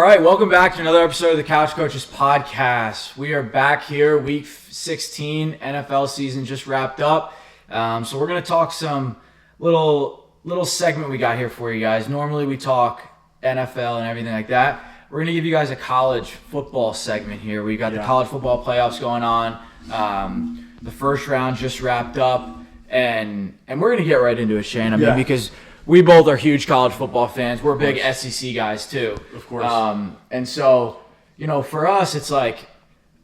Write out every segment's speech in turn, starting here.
All right, welcome back to another episode of the Couch Coaches Podcast. We are back here, week 16, NFL season just wrapped up. So we're going to talk some little segment we got here for you guys. Normally we talk NFL and everything like that. We're going to give you guys a college football segment here. We got the college football playoffs going on. The first round just wrapped up, and we're going to get right into it, Shane. I mean, because we both are huge college football fans. We're big SEC guys too. Of course. And so, for us, it's like,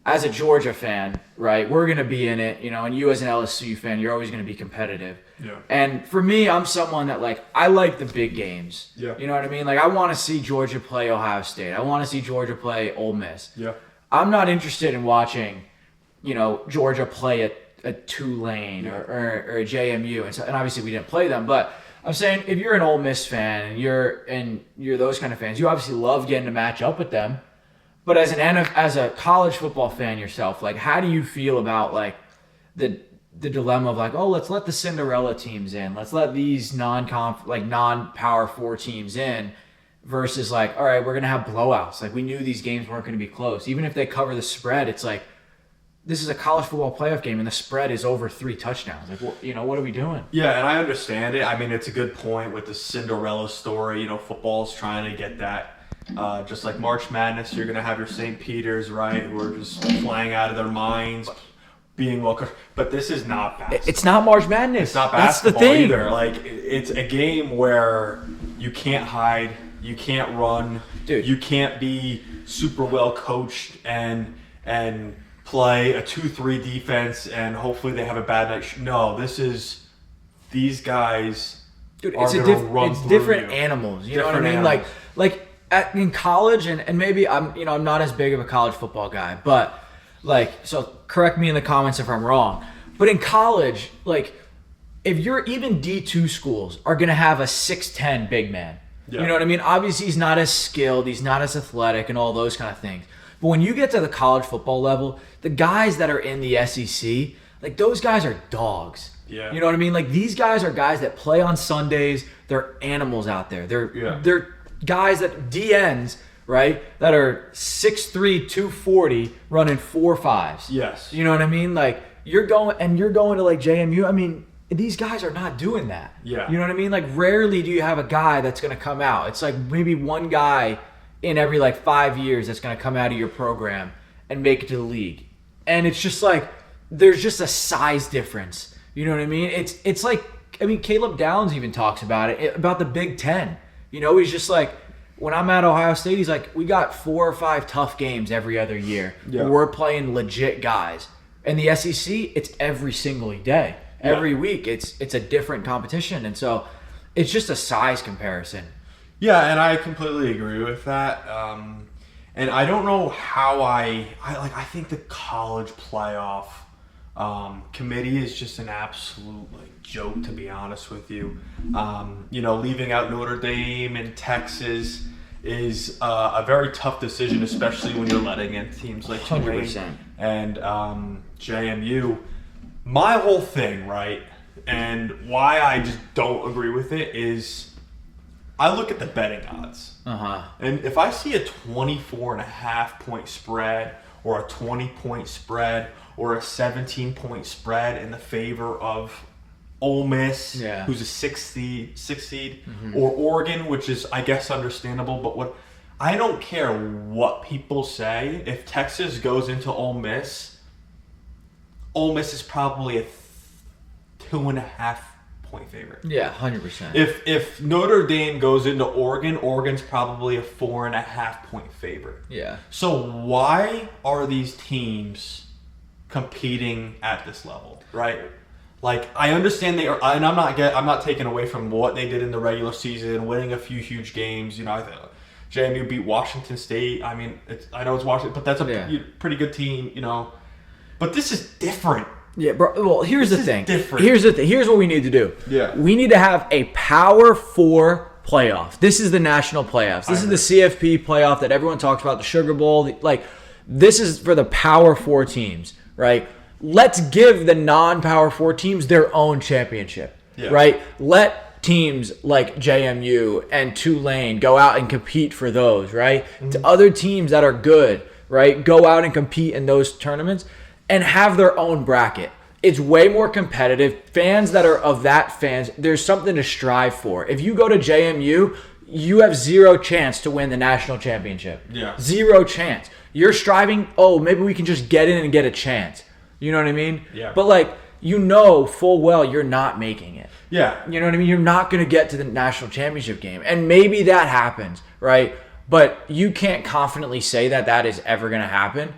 as a Georgia fan, right, we're going to be in it, and you as an LSU fan, you're always going to be competitive. Yeah. And for me, I'm someone that, I like the big games. Yeah. You know what I mean? I want to see Georgia play Ohio State. I want to see Georgia play Ole Miss. Yeah. I'm not interested in watching, Georgia play a Tulane or a JMU. And obviously we didn't play them, but I'm saying if you're an Ole Miss fan and you're those kind of fans, you obviously love getting to match up with them. But as a college football fan yourself, how do you feel about the dilemma of let's let the Cinderella teams in, let's let these non-Power 4 teams in, versus all right, we're gonna have blowouts. We knew these games weren't gonna be close. Even if they cover the spread, it's this is a college football playoff game and the spread is over 3 touchdowns. What are we doing? Yeah, and I understand it. I mean, it's a good point with the Cinderella story. Football's trying to get that. Just like March Madness, you're going to have your St. Peters, right, who are just playing out of their minds, being well. But this is not basketball. It's not March Madness. It's not basketball. That's the thing. Either. It's a game where you can't hide, you can't run, dude. You can't be super well coached and play a 2-3 defense and hopefully they have a bad night. No, these guys. Dude, it's different animals. You know what I mean? In college, and maybe I'm not as big of a college football guy, but so correct me in the comments if I'm wrong. But in college, if you're even D2 schools are gonna have a 6'10" big man. Yeah. You know what I mean? Obviously he's not as skilled, he's not as athletic and all those kind of things. But when you get to the college football level, the guys that are in the SEC, those guys are dogs. Yeah. You know what I mean? These guys are guys that play on Sundays. They're animals out there. They're guys that DNs, right, that are 6'3", 240, running 4.5s. Yes. You know what I mean? You're going to JMU. I mean, these guys are not doing that. Yeah. You know what I mean? Rarely do you have a guy that's going to come out. It's maybe one guy in every 5 years that's going to come out of your program and make it to the league. And it's just there's just a size difference. You know what I mean? It's Caleb Downs even talks about it, about the Big Ten. He's just when I'm at Ohio State, he's we got 4 or 5 tough games every other year. Yeah. We're playing legit guys. And the SEC, it's every single day. Yeah. Every week, it's a different competition. And so it's just a size comparison. Yeah, and I completely agree with that. And I don't know how I think the college playoff committee is just an absolute joke, to be honest with you. Leaving out Notre Dame and Texas is a very tough decision, especially when you're letting in teams like Tulane and JMU. My whole thing, right, and why I just don't agree with it is I look at the betting odds. And if I see a 24.5 point spread or a 20-point spread or a 17-point spread in the favor of Ole Miss, who's a 6 seed, or Oregon, which is, I guess, understandable. But I don't care what people say. If Texas goes into Ole Miss is probably a 2.5 point favorite. Yeah, 100%. If Notre Dame goes into Oregon, Oregon's probably a 4.5 point favorite. Yeah. So why are these teams competing at this level, right? I understand they are, and I'm not taking away from what they did in the regular season, winning a few huge games. JMU beat Washington State. I mean, I know it's Washington, but that's a pretty good team. But this is different. Yeah, bro. Well, here's the thing. Different. Here's what we need to do. Yeah. We need to have a Power 4 playoff. This is the national playoffs. This is the CFP playoff that everyone talks about, the Sugar Bowl. This is for the Power 4 teams, right? Let's give the non-Power 4 teams their own championship, right? Let teams like JMU and Tulane go out and compete for those, right? To other teams that are good, right, go out and compete in those tournaments and have their own bracket. It's way more competitive. Fans that are of that fans, there's something to strive for. If you go to JMU, you have zero chance to win the national championship. Yeah. Zero chance. You're striving, maybe we can just get in and get a chance. You know what I mean? Yeah. But, like, you know full well you're not making it. Yeah. You know what I mean? You're not going to get to the national championship game. And maybe that happens, right? But you can't confidently say that that is ever going to happen.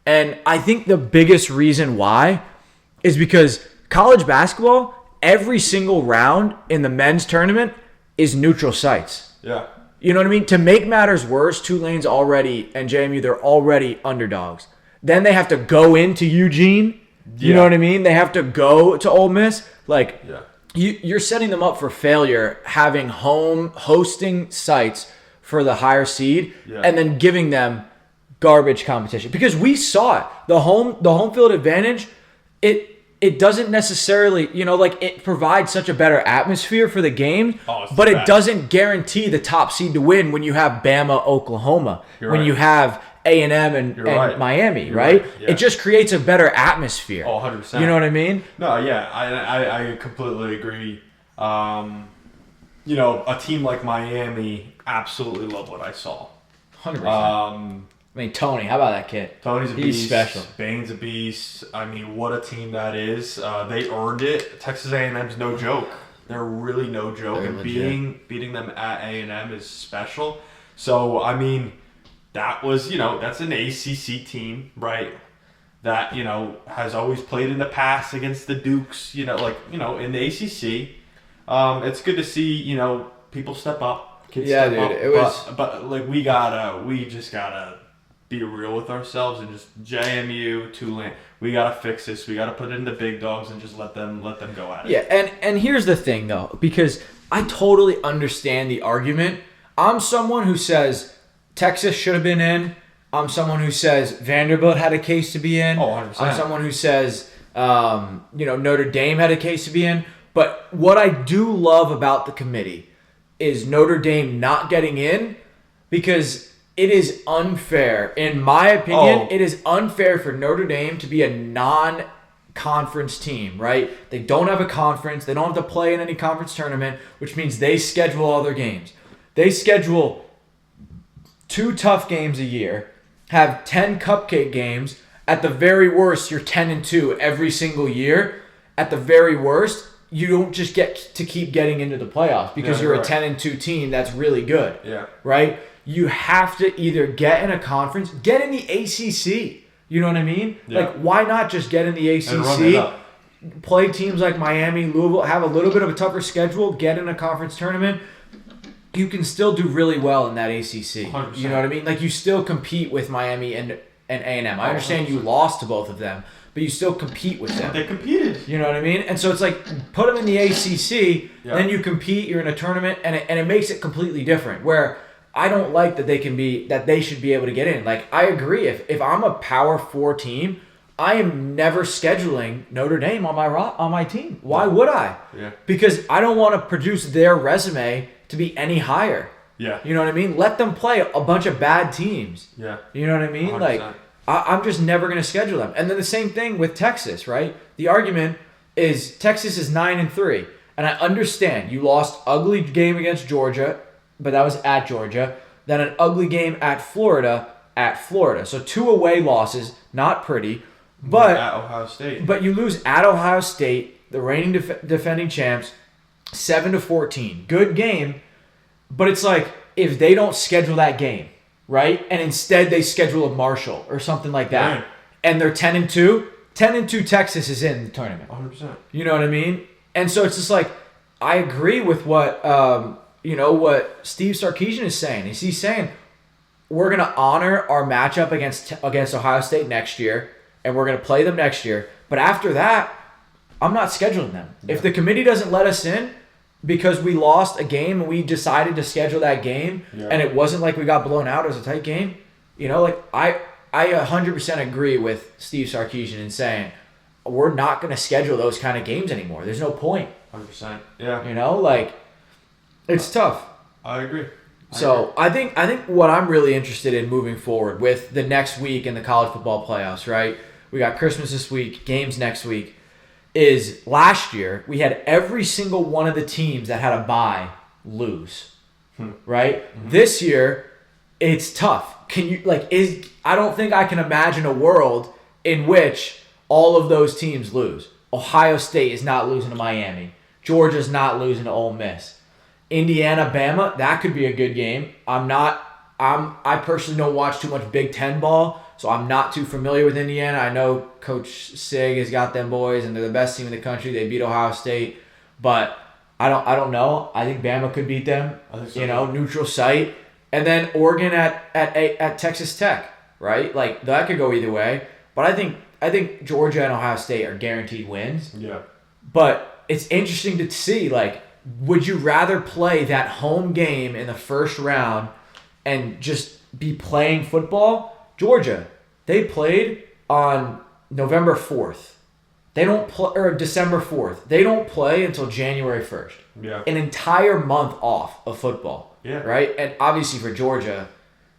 And I think the biggest reason why is because college basketball, every single round in the men's tournament is neutral sites. Yeah. You know what I mean? To make matters worse, Tulane's already, and JMU, they're already underdogs. Then they have to go into Eugene. You know what I mean? They have to go to Ole Miss. Like, you're setting them up for failure having hosting sites for the higher seed and then giving them garbage competition. Because we saw it. The home field advantage, it doesn't necessarily, it provides such a better atmosphere for the game, but it doesn't guarantee the top seed to win when you have Bama, Oklahoma, you have A&M and Miami, right? Yeah. It just creates a better atmosphere. 100%. You know what I mean? No, yeah, I completely agree. A team like Miami, absolutely love what I saw. 100%. I mean, Tony, how about that kid? Tony's a beast. He's special. Bane's a beast. I mean, what a team that is. They earned it. Texas A&M's no joke. They're really no joke. They're and legit. beating them at A&M is special. So, I mean, that was, that's an ACC team, right? That, has always played in the past against the Dukes, in the ACC. It's good to see, people step up. Kids step dude, up. it was. But like, we just gotta be real with ourselves and just JMU, Tulane. We gotta fix this. We gotta put it in the big dogs and just let them go at it. Yeah, and here's the thing though, because I totally understand the argument. I'm someone who says Texas should have been in. I'm someone who says Vanderbilt had a case to be in. 100%. I'm someone who says Notre Dame had a case to be in. But what I do love about the committee is Notre Dame not getting in, because it is unfair. In my opinion, it is unfair for Notre Dame to be a non-conference team, right? They don't have a conference. They don't have to play in any conference tournament, which means they schedule all their games. They schedule 2 tough games a year, have 10 cupcake games. At the very worst, you're 10-2 every single year. At the very worst, you don't just get to keep getting into the playoffs because you're a 10-2 team that's really good. Yeah. Right? You have to either get in a conference, get in the ACC. You know what I mean? Yeah. Like, why not just get in the ACC, and run it up. play teams like Miami, Louisville, have a little bit of a tougher schedule, get in a conference tournament. You can still do really well in that ACC. 100%. You know what I mean? Like, you still compete with Miami and A&M. I understand 100%. you lost to both of them, but you still compete with them. They competed. You know what I mean? And so it's like, put them in the ACC, then you compete, you're in a tournament, and it makes it completely different. Where I don't like that they should be able to get in. Like, I agree. If I'm a Power 4 team, I am never scheduling Notre Dame on my team. Why would I? Yeah. Because I don't want to produce their resume to be any higher. Yeah. You know what I mean? Let them play a bunch of bad teams. Yeah. You know what I mean? 100%. Like, I'm just never going to schedule them. And then the same thing with Texas, right? The argument is Texas is 9-3. And I understand you lost ugly game against Georgia, but that was at Georgia. Then an ugly game at Florida. So 2 away losses, not pretty. But at Ohio State. But you lose at Ohio State, the reigning defending champs, 7-14. Good game, but it's like, if they don't schedule that game, right? And instead they schedule a Marshall or something like that. Right. And they're 10-2. 10-2 Texas is in the tournament. 100%. You know what I mean? And so it's just like, I agree with what what Steve Sarkisian is saying. He's saying we're going to honor our matchup against Ohio State next year, and we're going to play them next year. But after that, I'm not scheduling them. Yeah. If the committee doesn't let us in because we lost a game and we decided to schedule that game, and it wasn't like we got blown out, it was a tight game, I 100% agree with Steve Sarkisian in saying we're not going to schedule those kind of games anymore. There's no point. 100%. Yeah. It's tough. I agree. So I think what I'm really interested in moving forward with the next week in the college football playoffs, right? We got Christmas this week, games next week. Is last year we had every single one of the teams that had a bye lose, right? Mm-hmm. This year, it's tough. Can you I don't think I can imagine a world in which all of those teams lose. Ohio State is not losing to Miami. Georgia's not losing to Ole Miss. Indiana, Bama, that could be a good game. I personally don't watch too much Big Ten ball, so I'm not too familiar with Indiana. I know Coach Sig has got them boys, and they're the best team in the country. They beat Ohio State, but I don't know. I think Bama could beat them. So. Neutral site, and then Oregon at Texas Tech, right? Like that could go either way. But I think Georgia and Ohio State are guaranteed wins. Yeah. But it's interesting to see, like, would you rather play that home game in the first round and just be playing football? Georgia, they played on November 4th. They don't play, or December 4th. They don't play until January 1st. Yeah. An entire month off of football. Yeah. Right? And obviously for Georgia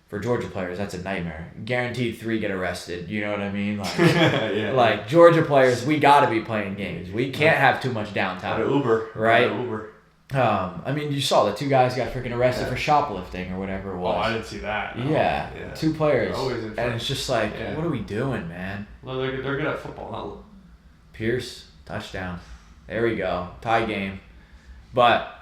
players, that's a nightmare. Guaranteed 3 get arrested. You know what I mean? Like, yeah. Like Georgia players, we got to be playing games. We can't have too much downtime. Got to Uber. Right? Gotta Uber. I mean, you saw the 2 guys got freaking arrested for shoplifting or whatever it was. Oh, I didn't see that. No. Yeah. 2 players. And it's just like, what are we doing, man? Well, they're good at football, huh? Pierce, touchdown. There we go. Tie game. But,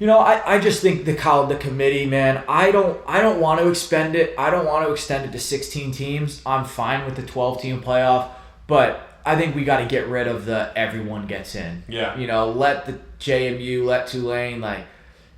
I just think the committee, man, I don't want to expend it. I don't want to extend it to 16 teams. I'm fine with the 12-team playoff, but I think we got to get rid of the everyone gets in. Yeah. Let the JMU, let Tulane, like,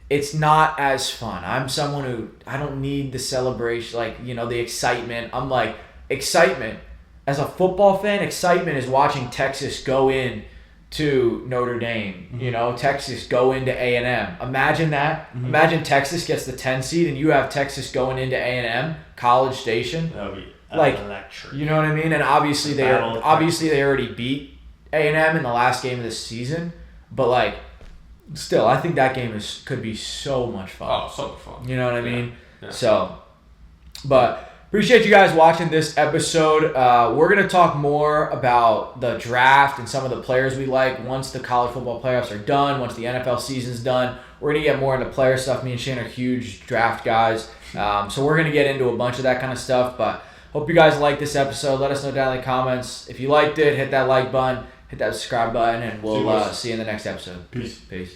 it's not as fun. I'm someone who, I don't need the celebration, the excitement. I'm like, excitement. As a football fan, excitement is watching Texas go in to Notre Dame. Mm-hmm. Texas go into A&M. Imagine that. Mm-hmm. Imagine Texas gets the 10 seed and you have Texas going into A&M, College Station. That would be electric. You know what I mean? And obviously they already beat A&M in the last game of the season, but still, I think that game could be so much fun. Oh, so much fun. You know what I mean? Yeah. So, but appreciate you guys watching this episode. We're going to talk more about the draft and some of the players we like once the college football playoffs are done, once the NFL season's done. We're going to get more into player stuff. Me and Shane are huge draft guys. So we're going to get into a bunch of that kind of stuff. But hope you guys liked this episode. Let us know down in the comments. If you liked it, hit that like button, hit that subscribe button, and we'll see you in the next episode. Peace. Peace.